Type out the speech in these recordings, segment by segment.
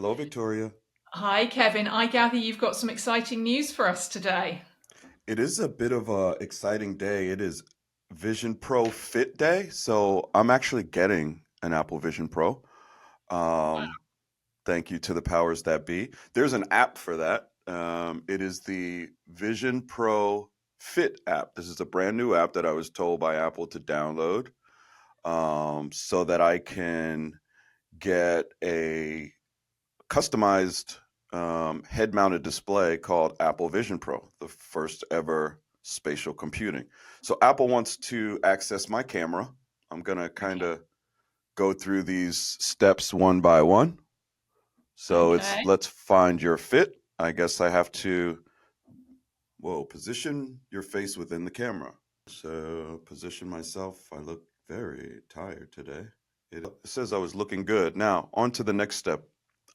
Hello, Victoria. Hi, Kevin. I gather you've got some exciting news for us today. It is a bit of a exciting day. It is Vision Pro Fit Day, so I'm actually getting an Apple Vision Pro. Um, Thank you to the powers that be. There's an app for that. It is the Vision Pro Fit app. This is a brand new app that I was told by Apple to download, so that I can get a customized head mounted display called Apple Vision Pro, the first ever spatial computing. So, Apple wants to access my camera. I'm going to kind of go through these steps one by one. So, it's Okay. let's find your fit. I guess I have to, whoa, position your face within the camera. So, position myself. I look very tired today. It says I was looking good. Now, on to the next step,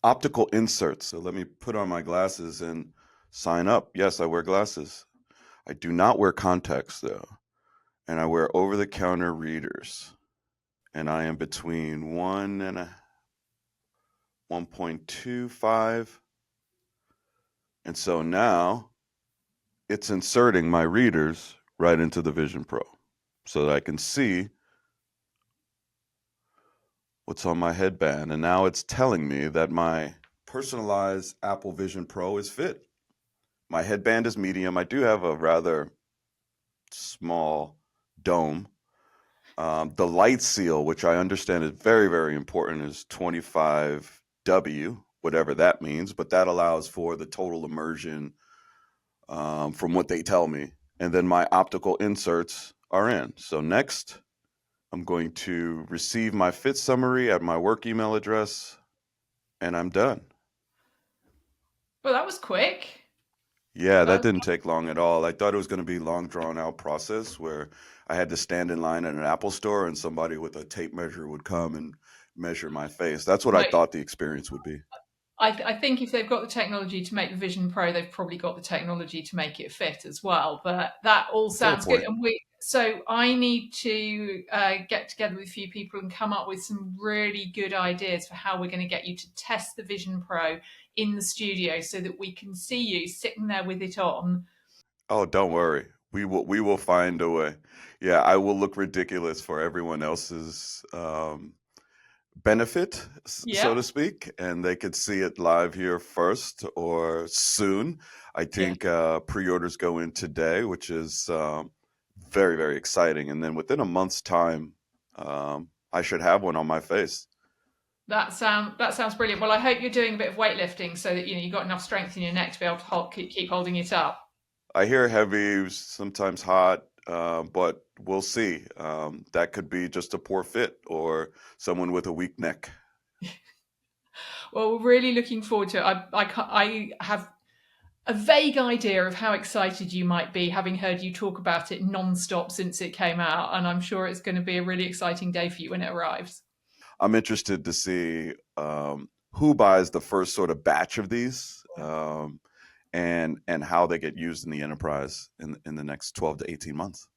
optical inserts. So let me put on my glasses and sign up. Yes, I wear glasses. I do not wear contacts though, and I wear over-the-counter readers. And I am between 1.25, and so now it's inserting my readers right into the Vision Pro, so that I can see what's on my headband. And now it's telling me that my personalized Apple Vision Pro is fit. My headband is medium. I do have a rather small dome. The light seal, which I understand is very, very important, is 25W, whatever that means, but that allows for the total immersion, from what they tell me. And then my optical inserts are in. So next, I'm going to receive my fit summary at my work email address, and I'm done. Well, that was quick. Yeah, that That, didn't take long at all. I thought it was going to be a long, drawn out process where I had to stand in line at an Apple store and somebody with a tape measure would come and measure my face. That's what I no, thought the experience would be. I think if they've got the technology to make the Vision Pro, they've probably got the technology to make it fit as well. But that all Fair sounds good. point. So I need to get together with a few people and come up with some really good ideas for how we're going to get you to test the Vision Pro in the studio so that we can see you sitting there with it on. Oh, don't worry. We will find a way. Yeah, I will look ridiculous for everyone else's benefit, so Yeah, to speak, and they could see it live here first or soon. I yeah. think pre-orders go in today, which is very, very exciting. And then within a month's time, I should have one on my face. That sounds brilliant. Well, I hope you're doing a bit of weightlifting so that you got enough strength in your neck to be able to keep holding it up. I hear heavy, sometimes hot, but we'll see. That could be just a poor fit or someone with a weak neck. Well, we're really looking forward to it. I have a vague idea of how excited you might be, having heard you talk about it non-stop since it came out, and I'm sure it's going to be a really exciting day for you when it arrives. I'm interested to see who buys the first sort of batch of these, and how they get used in the enterprise in the next 12 to 18 months.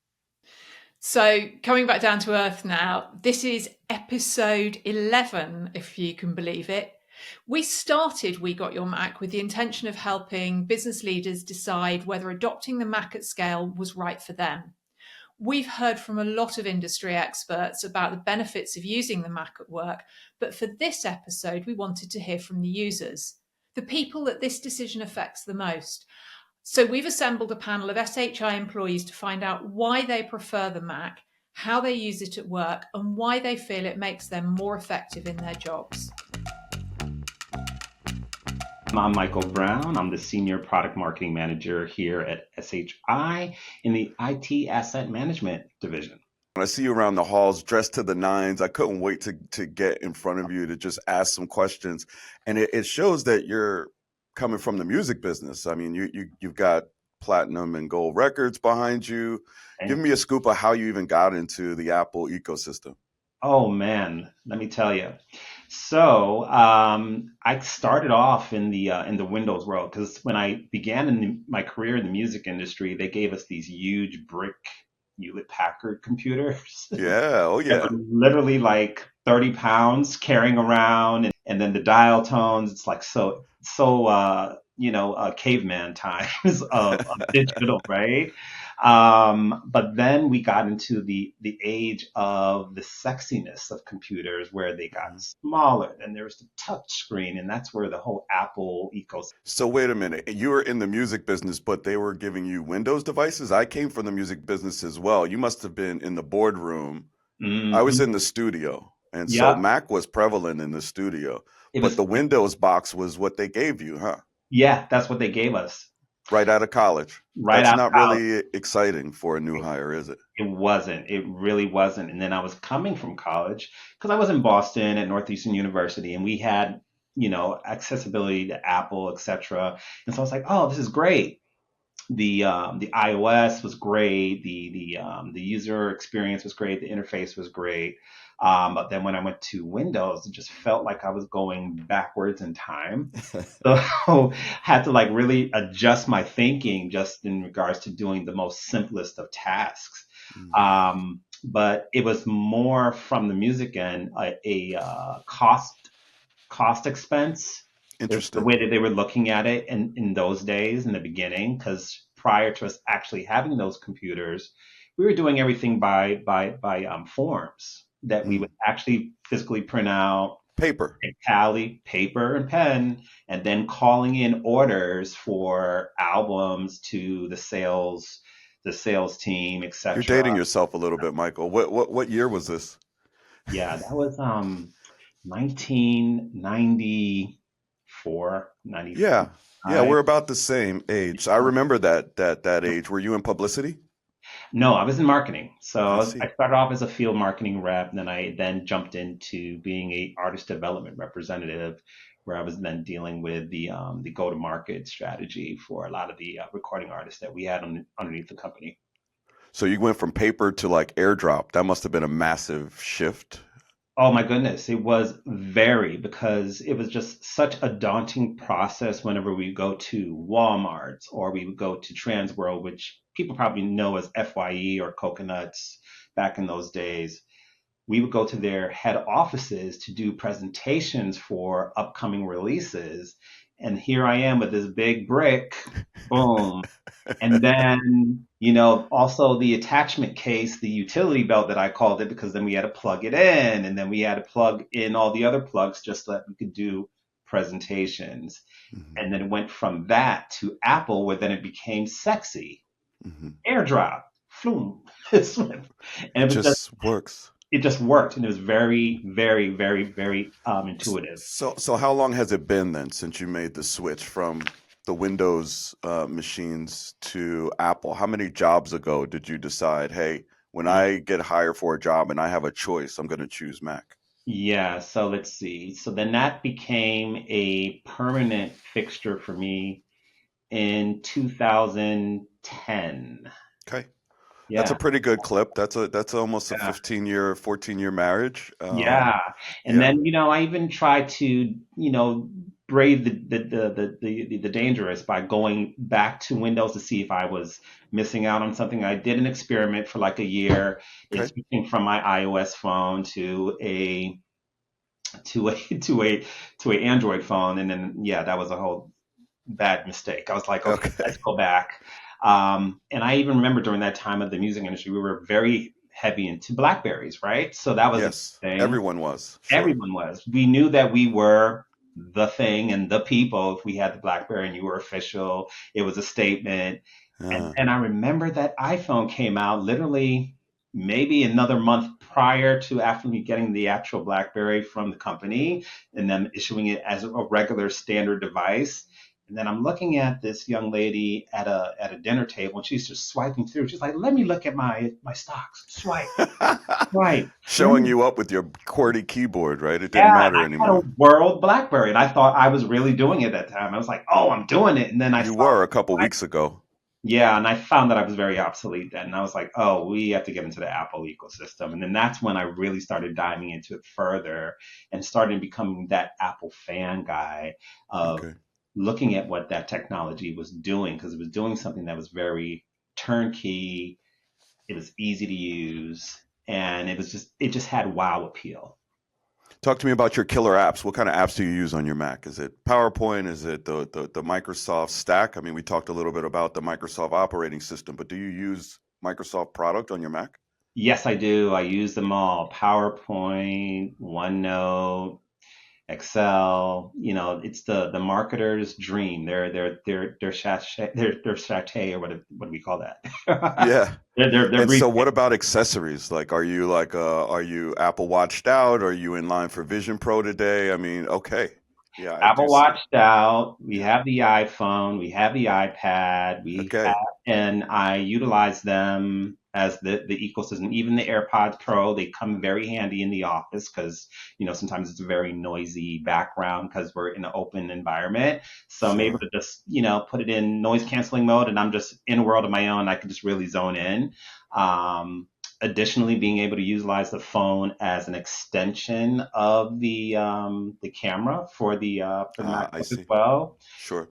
So, coming back down to earth now, this is episode 11, if you can believe it. We Got Your Mac with the intention of helping business leaders decide whether adopting the Mac at scale was right for them. We've heard from a lot of industry experts about the benefits of using the Mac at work, but for this episode, we wanted to hear from the users, the people that this decision affects the most. So we've assembled a panel of SHI employees to find out why they prefer the Mac, how they use it at work, and why they feel it makes them more effective in their jobs. I'm Michael Brown. I'm the Senior Product Marketing Manager here at SHI in the IT Asset Management Division. When I see you around the halls dressed to the nines, I couldn't wait to get in front of you to just ask some questions. And it shows that you're coming from the music business. I mean, you've got platinum and gold records behind you. Give Thank me a you. scoop of how you even got into the Apple ecosystem. Oh man, let me tell you. So I started off in the Windows world because when I began my career in the music industry, they gave us these huge brick Hewlett Packard computers Yeah, oh that yeah. were literally like 30 pounds carrying around. and then the dial tones. It's like caveman times of digital, right? But then we got into the age of the sexiness of computers, where they got Mhm. smaller. Then there was the touch screen, and that's where the whole Apple ecosystem. So wait a minute. You were in the music business, but they were giving you Windows devices? I came from the music business as well. You must have been in the boardroom. I was Hmm. in the studio. And so Yeah, Mac was prevalent in the studio, it but was. the Windows box was what they gave you, huh? Yeah, that's what they gave us Right out of college. right That's out of not college. really exciting for a new hire, is it? It wasn't. It really wasn't. And then I was coming from college because I was in Boston at Northeastern University, and we had, accessibility to Apple, etc. And so I was like, oh, this is great. The iOS was great. The user experience was great. The interface was great. But then when I went to Windows, it just felt like I was going backwards in time. So had to like really adjust my thinking just in regards to doing the most simplest of tasks. Mhm. But it was more from the music end, a cost expense. Is the Interesting. way that they were looking at it in those days in the beginning, because prior to us actually having those computers, we were doing everything by forms that we Mm. would actually physically print out, Paper. tally, paper and pen, and then calling in orders for albums to the sales team, You're etc. dating yourself a little bit, Michael. What year was this? Yeah, that was 1994, Yeah. Yeah, 95. we're about the same age. I remember that age. Were you in publicity? No, I was in marketing. I So I see. started off as a field marketing rep, and then I then jumped into being a artist development representative, where I was then dealing with the go-to-market strategy for a lot of the recording artists that we had underneath the company. So you went from paper to like airdrop. That must have been a massive shift. Oh my goodness, it was very, because it was just such a daunting process whenever we go to Walmart's or we would go to Transworld, which people probably know as FYE or Coconuts back in those days. We would go to their head offices to do presentations for upcoming releases. And here I am with this big brick, boom, and then, also the attachment case, the utility belt that I called it, because then we had to plug it in, and then we had to plug in all the other plugs just so that we could do presentations. Mhm. And then it went from that to Apple, where then it became sexy. Mhm. AirDrop, floom. And It it was just, just works. it just worked. And it was very, very, very, very intuitive. So how long has it been then since you made the switch from the Windows machines to Apple? How many jobs ago did you decide, hey, when I get hired for a job and I have a choice, I'm going to choose Mac? Yeah, so let's see. So then that became a permanent fixture for me in 2010. Okay. That's a Yeah, pretty good clip. That's almost a yeah, 15-year, 14-year marriage. yeah. And Yeah. then, I even tried to, brave the dangerous by going back to Windows to see if I was missing out on something. I did an experiment for like a year in Okay. switching from my iOS phone to a to a to a Android phone, and then yeah, that was a whole bad mistake. I was like, okay, Okay. let's go back. And I even remember during that time of the music industry, we were very heavy into Blackberries, right? So that was a Yes. thing. Everyone was. Sure. Everyone was. We knew that we were the thing and the people. If we had the BlackBerry and you were official, it was a statement. And Uh, and I remember that iPhone came out literally maybe another month prior to after me getting the actual BlackBerry from the company and them issuing it as a regular standard device. And then I'm looking at this young lady at a dinner table, and she's just swiping through. She's like, "Let me look at my stocks. Swipe, swipe. Let Showing me." you up with your QWERTY keyboard, right? It didn't Yeah, and matter I had a anymore. world BlackBerry, and I thought I was really doing it at that time. I was like, "Oh, I'm doing it," and then I You saw, were a couple weeks ago. yeah, and I found that I was very obsolete then. And I was like, "Oh, we have to get into the Apple ecosystem," and then that's when I really started diving into it further and started becoming that Apple fan guy of Okay. looking at what that technology was doing, because it was doing something that was very turnkey. It was easy to use, and it just had wow appeal. Talk to me about your killer apps. What kind of apps do you use on your Mac? Is it PowerPoint? Is it the Microsoft stack? I mean, we talked a little bit about the Microsoft operating system, but do you use Microsoft product on your Mac? Yes, I do. I use them all. PowerPoint, OneNote, Excel. It's the marketer's dream. Their sachet, their sachet, or what do we call that? Yeah. Their And so briefcase. what about accessories? Like, are you Apple Watched out? Are you in line for Vision Pro today? I mean, okay. Yeah, I do Apple see. Watched out. We Yeah. have the iPhone. We have the iPad. Okay. And I utilize them as the ecosystem. Even the AirPods Pro, they come very handy in the office because sometimes it's a very noisy background because we're in an open environment. So I'm able Sure. to just put it in noise canceling mode, and I'm just in a world of my own. I can just really zone in. Um, Additionally, being able to utilize the phone as an extension of the camera for the I MacBook as see. well. Sure.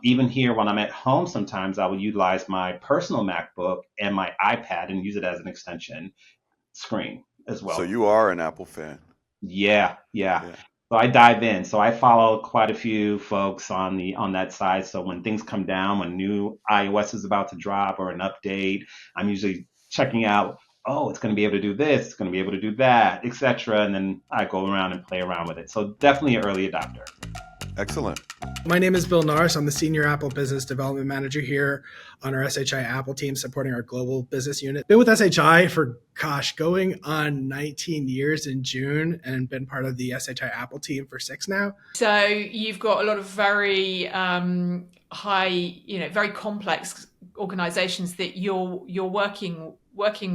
Even here, when I'm at home, sometimes I will utilize my personal MacBook and my iPad and use it as an extension screen as So well. you are an Apple fan. Yeah, yeah. Yeah. So I dive in. So I follow quite a few folks on that side. So when things come down, when new iOS is about to drop or an update, I'm usually checking out. Oh, it's going to be able to do this. It's going to be able to do that, etc. And then I go around and play around with it. So definitely an early adopter. Excellent. My name is Bill Norris. I'm the Senior Apple Business Development Manager here on our SHI Apple team supporting our global business unit. Been with SHI for, going on 19 years in June and been part of the SHI Apple team for 6 now. So you've got a lot of very high, very complex organizations that you're working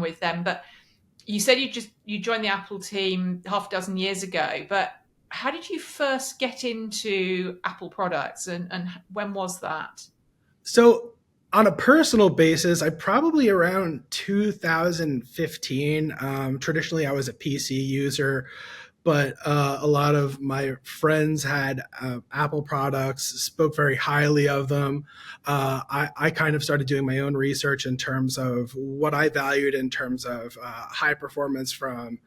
with them. But you said you joined the Apple team half a dozen years ago. But how did you first get into Apple products, and when was that? So, on a personal basis, I probably around 2015. Traditionally, I was a PC user, but a lot of my friends had Apple products, spoke very highly of them. I kind of started doing my own research in terms of what I valued in terms of high performance from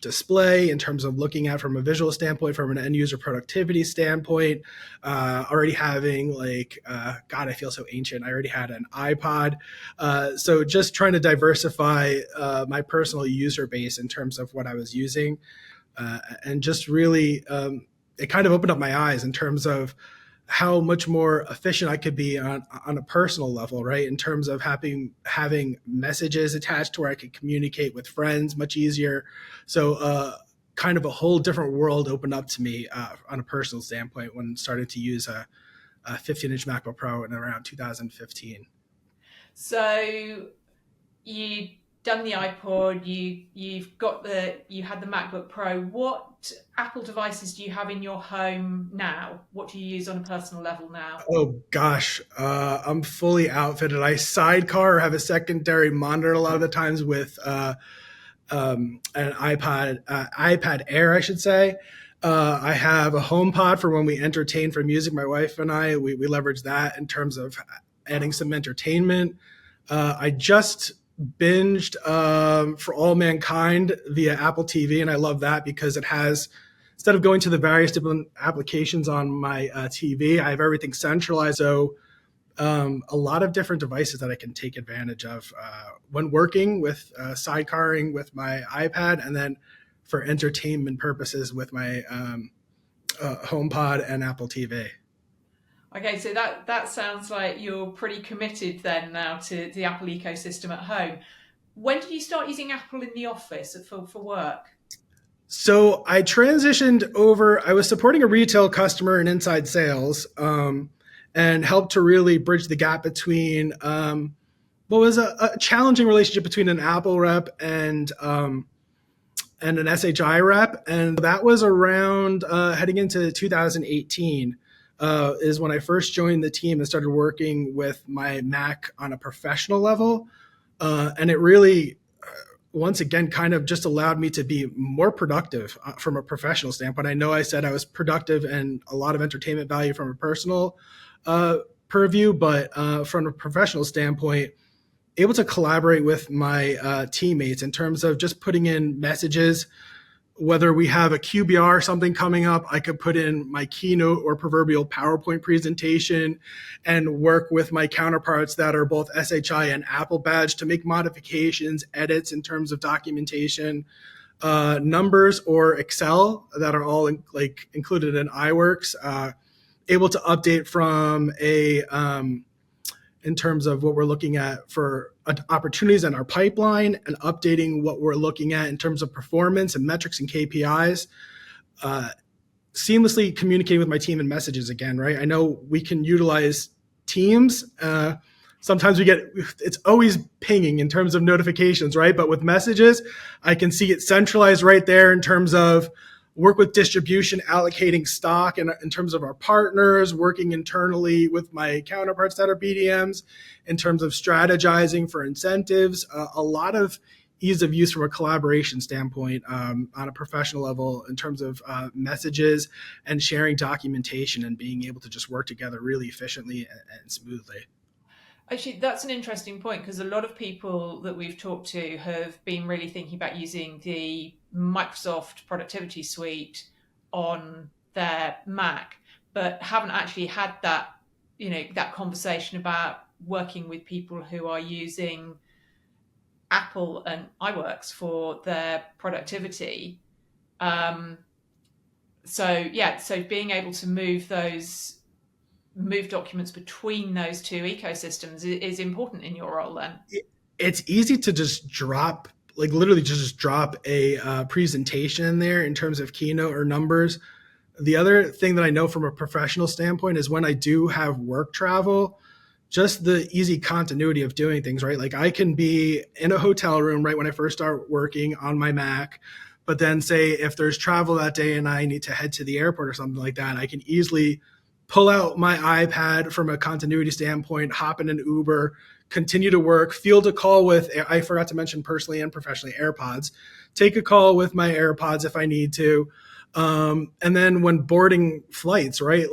display, in terms of looking at from a visual standpoint, from an end user productivity standpoint. Already having God, I feel so ancient. I already had an iPod. So just trying to diversify my personal user base in terms of what I was using. And just really, it kind of opened up my eyes in terms of how much more efficient I could be on a personal level, right? In terms of having messages attached to where I could communicate with friends much easier. So kind of a whole different world opened up to me on a personal standpoint when starting to use a 15-inch MacBook Pro in around 2015. So you done the iPod, you had the MacBook Pro. What Apple devices do you have in your home now? What do you use on a personal level now? Oh gosh, I'm fully outfitted. I sidecar or have a secondary monitor a lot of the times with an iPad Air, I should say. I have a HomePod for when we entertain for music. My wife and we leverage that in terms of adding some entertainment. I just binged For All Mankind via Apple TV, and I love that because it has, instead of going to the various different applications on my TV, I have everything centralized. So a lot of different devices that I can take advantage of when working with sidecarring with my iPad, and then for entertainment purposes with my HomePod and Apple TV. Okay, so that sounds like you're pretty committed then now to the Apple ecosystem at home. When did you start using Apple in the office for work? So I transitioned over. I was supporting a retail customer in inside sales, and helped to really bridge the gap between what was a challenging relationship between an Apple rep and an SHI rep. And that was around heading into 2018 is when I first joined the team and started working with my Mac on a professional level. And it really, once again, kind of just allowed me to be more productive from a professional standpoint. I know I said I was productive and a lot of entertainment value from a personal purview, but from a professional standpoint, able to collaborate with my teammates in terms of just putting in messages whether we have a QBR or something coming up, I could put in my keynote or proverbial PowerPoint presentation and work with my counterparts that are both SHI and Apple badge to make modifications, edits in terms of documentation, numbers or Excel that are all included in iWorks, able to update from in terms of what we're looking at for opportunities in our pipeline and updating what we're looking at in terms of performance and metrics and KPIs. Seamlessly communicating with my team in messages again, right? I know we can utilize Teams. Sometimes it's always pinging in terms of notifications, right? But with messages, I can see it centralized right there in terms of work with distribution, allocating stock in terms of our partners, working internally with my counterparts that are BDMs, in terms of strategizing for incentives, a lot of ease of use from a collaboration standpoint on a professional level in terms of messages and sharing documentation and being able to just work together really efficiently and smoothly. Actually, that's an interesting point because a lot of people that we've talked to have been really thinking about using the Microsoft Productivity Suite on their Mac, but haven't actually had that, that conversation about working with people who are using Apple and iWorks for their productivity. So being able to move documents between those two ecosystems is important in your role then. It's easy to just drop, literally just drop a presentation in there in terms of keynote or numbers. The other thing that I know from a professional standpoint is when I do have work travel, just the easy continuity of doing things, right? Like I can be in a hotel room right when I first start working on my Mac, but then say if there's travel that day and I need to head to the airport or something like that, I can easily pull out my iPad from a continuity standpoint, hop in an Uber, continue to work, field a call with, I forgot to mention personally and professionally, AirPods, take a call with my AirPods if I need to. And then when boarding flights, right?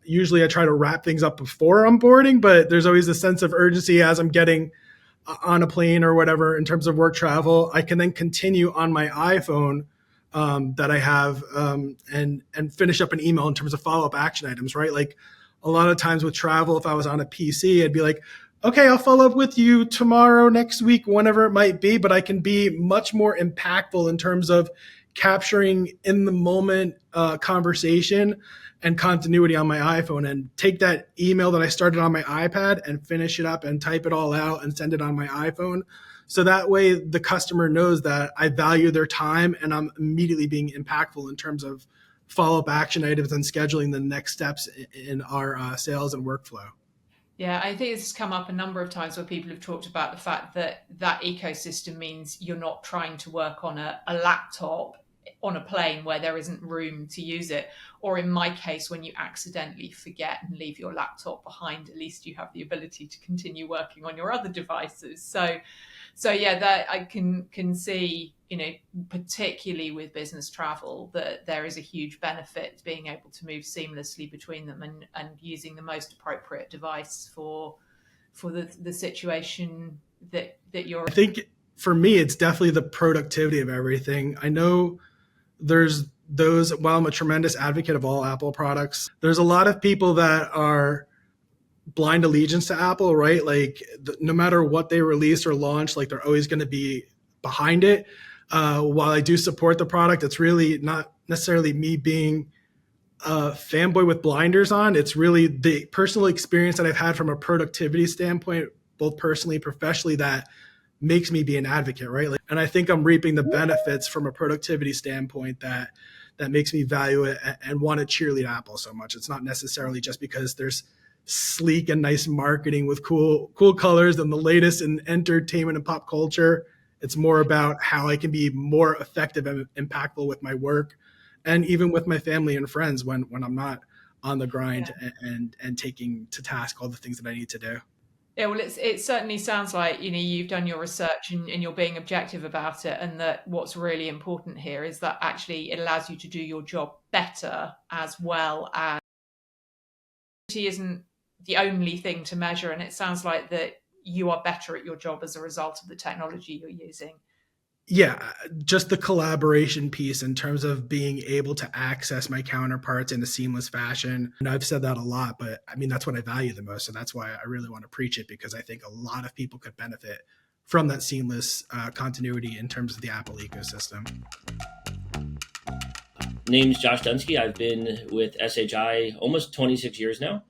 Usually I try to wrap things up before I'm boarding, but there's always a sense of urgency as I'm getting on a plane or whatever in terms of work travel. I can then continue on my iPhone that I have and finish up an email in terms of follow-up action items, right? Like a lot of times with travel, if I was on a PC, I'd be like, okay, I'll follow up with you tomorrow, next week, whenever it might be, but I can be much more impactful in terms of capturing in the moment conversation and continuity on my iPhone and take that email that I started on my iPad and finish it up and type it all out and send it on my iPhone. So that way the customer knows that I value their time and I'm immediately being impactful in terms of follow-up action items and scheduling the next steps in our sales and workflow. Yeah, I think this has come up a number of times where people have talked about the fact that that ecosystem means you're not trying to work on a laptop on a plane where there isn't room to use it. Or in my case, when you accidentally forget and leave your laptop behind, at least you have the ability to continue working on your other devices. So yeah, that I can see, particularly with business travel, that there is a huge benefit to being able to move seamlessly between them and using the most appropriate device for the situation that you're. I think for me, it's definitely the productivity of everything. I know there's those, while I'm a tremendous advocate of all Apple products, there's a lot of people that are blind allegiance to Apple, right? No matter what they release or launch, they're always going to be behind it. While I do support the product, it's really not necessarily me being a fanboy with blinders on. It's really the personal experience that I've had from a productivity standpoint, both personally and professionally, that makes me be an advocate, right? And I think I'm reaping the benefits from a productivity standpoint that makes me value it and want to cheerlead Apple so much. It's not necessarily just because there's sleek and nice marketing with cool colors and the latest in entertainment and pop culture. It's more about how I can be more effective and impactful with my work and even with my family and friends when I'm not on the grind and taking to task all the things that I need to do. Yeah, well, it certainly sounds like you've done your research and you're being objective about it, and that what's really important here is that actually it allows you to do your job better, as well as it isn't the only thing to measure. And it sounds like that you are better at your job as a result of the technology you're using. Yeah, just the collaboration piece in terms of being able to access my counterparts in a seamless fashion. And I've said that a lot, but I mean, that's what I value the most. And that's why I really want to preach it, because I think a lot of people could benefit from that seamless continuity in terms of the Apple ecosystem. Name's Josh Dunsky. I've been with SHI almost 26 years now.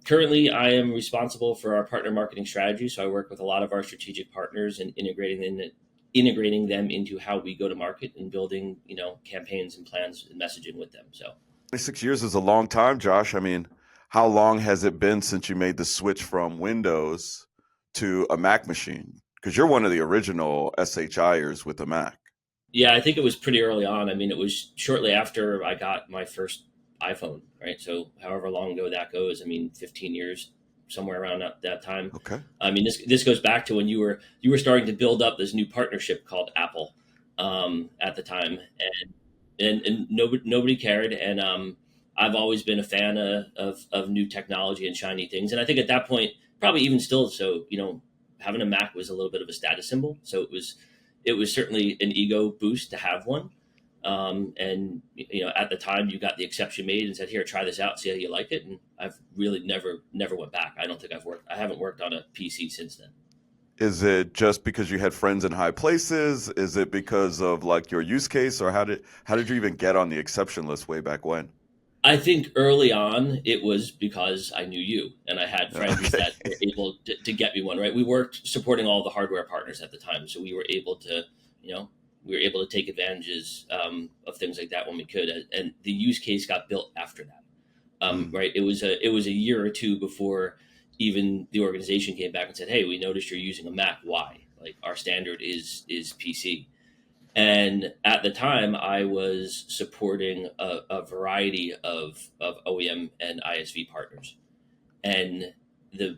Currently, I am responsible for our partner marketing strategy. So I work with a lot of our strategic partners and integrating them into how we go to market and building, campaigns and plans and messaging with them. So 6 years is a long time, Josh. I mean, how long has it been since you made the switch from Windows to a Mac machine? Because you're one of the original SHIers with a Mac. yeah, I think it was pretty early on. I mean, it was shortly after I got my first iPhone, right? So however long ago that goes, I mean, 15 years, somewhere around that time. Okay. I mean, this goes back to when you were starting to build up this new partnership called Apple at the time, and nobody cared. And I've always been a fan of new technology and shiny things. And I think at that point, probably even still, so having a Mac was a little bit of a status symbol. So it was certainly an ego boost to have one. And at the time, you got the exception made and said, "Here, try this out, see how you like it." And I've really never went back. I don't think I haven't worked on a PC since then. Is it just because you had friends in high places? Is it because of like your use case, or how did you even get on the exception list way back when? I think early on it was because I knew you and I had friends Okay. that were able to get me one, right? We worked supporting all the hardware partners at the time. So you know, we were able to take advantages of things like that when we could. And the use case got built after that. Mm. Right. It was a year or two before even the organization came back and said, "Hey, we noticed you're using a Mac. Why? Like our standard is PC." And at the time, I was supporting a variety of OEM and ISV partners. And the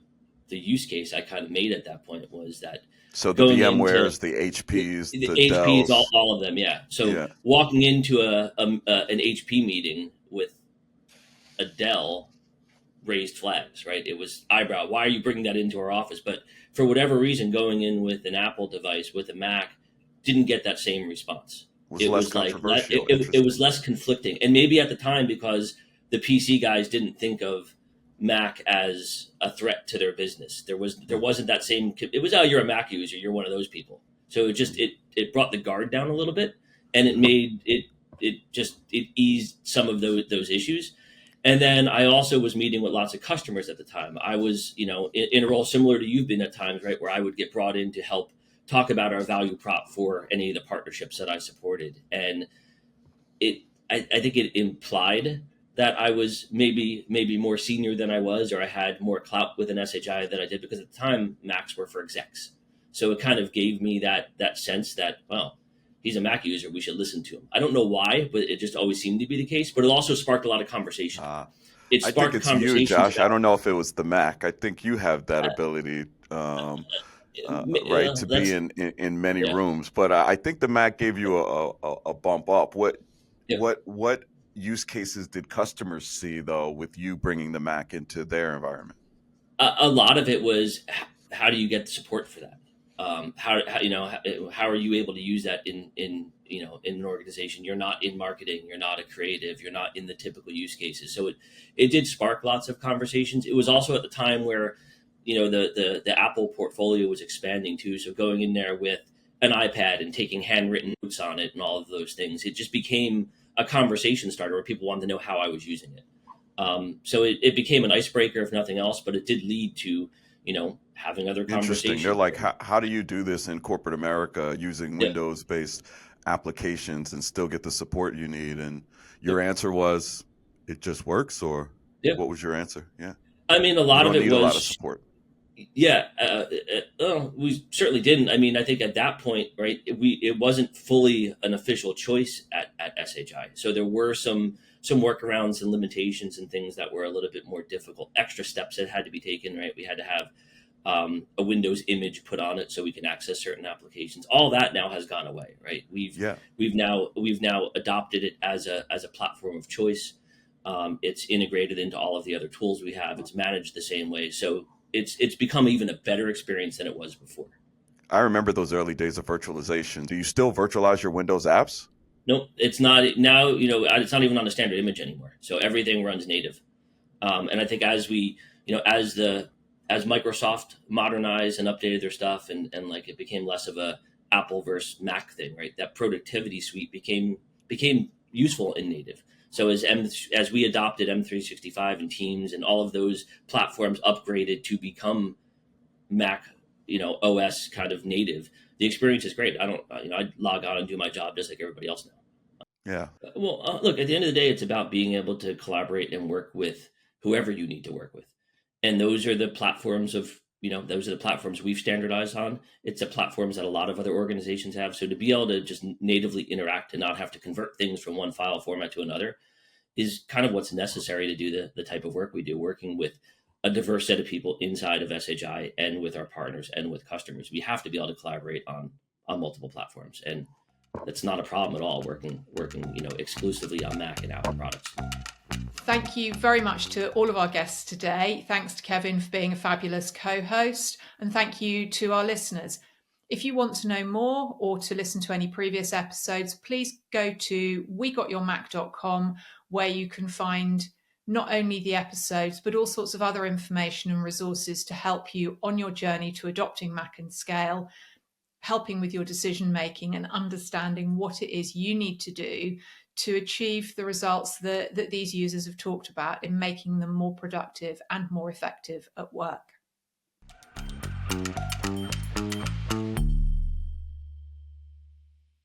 the use case I kind of made at that point was that So the going into VMwares, the HPs, the the HPs, all, Dells. all of them, yeah. So Yeah. walking into an HP meeting with a Dell raised flags, right? It was eyebrow. Why are you bringing that into our office? But for whatever reason, going in with an Apple device with a Mac didn't get that same response. Was It less was like controversial. it was Interesting. less conflicting, and maybe at the time because the PC guys didn't think of Mac as a threat to their business. There Mm. wasn't that same. It was, oh, you're a Mac user, you're one of those people. So it brought the guard down a little bit, and it Mm. made it eased some of those issues. And then I also was meeting with lots of customers at the time. I was, in a role similar to you've been at times, right, where I would get brought in to help talk about our value prop for any of the partnerships that I supported. And I think it implied that I was maybe more senior than I was, or I had more clout within SHI than I did, because at the time Macs were for execs. So it kind of gave me that sense that, well, he's a Mac user, we should listen to him. I don't know why, but it just always seemed to be the case. But it also sparked a lot of conversation. Uh, It I think sparked it's you, conversations Josh. I about don't know if it was the Mac. I think you have that uh, ability, right, to be that's in many yeah, rooms. But I think the Mac gave you a bump up. What yeah. what what use cases did customers see though with you bringing the Mac into their environment? A lot of it was, how do you get the support for that? How are you able to use that in an organization? You're not in marketing, you're not a creative, you're not in the typical use cases. So it did spark lots of conversations. It was also at the time where the Apple portfolio was expanding too. So going in there with an iPad and taking handwritten notes on it and all of those things, it just became a conversation starter where people wanted to know how I was using it. So it became an icebreaker, if nothing else, but it did lead to, having other Interesting. They're conversations. like, how do you do this in corporate America using Yeah, Windows-based applications and still get the support you need? And yeah, your answer was, it just works, or yeah. what was your answer? Yeah. I mean, a You lot of don't it need a lot of was, support. yeah. We certainly didn't. I mean, I think at that point, right, it wasn't fully an official choice at SHI. So there were some workarounds and limitations and things that were a little bit more difficult. Extra steps that had to be taken, right? We had to have a Windows image put on it so we can access certain applications. All that now has gone away, right? Yeah. We've now adopted it as a platform of choice. It's integrated into all of the other tools we have. It's managed the same way, so it's become even a better experience than it was before. I remember those early days of virtualization. Do you still virtualize your Windows apps? Nope, it's not now. It's not even on a standard image anymore. So everything runs native. And I think as we, as Microsoft modernized and updated their stuff, and like it became less of a Apple versus Mac thing, right? That productivity suite became useful in native. So as we adopted M365 and Teams and all of those platforms upgraded to become Mac, OS kind of native, the experience is great. I log on and do my job just like everybody else now. Yeah. Well, look, at the end of the day, it's about being able to collaborate and work with whoever you need to work with. And those are the platforms those are the platforms we've standardized on. It's the platforms that a lot of other organizations have. So to be able to just natively interact and not have to convert things from one file format to another is kind of what's necessary to do the type of work we do, working with a diverse set of people inside of SHI and with our partners and with customers. We have to be able to collaborate on multiple platforms. And that's not a problem at all, working exclusively on Mac and Apple products. Thank you very much to all of our guests today. Thanks to Kevin for being a fabulous co-host, and thank you to our listeners. If you want to know more or to listen to any previous episodes, please go to wegotyourmac.com, where you can find not only the episodes, but all sorts of other information and resources to help you on your journey to adopting Mac and Scale, helping with your decision making and understanding what it is you need to do to achieve the results that these users have talked about in making them more productive and more effective at work.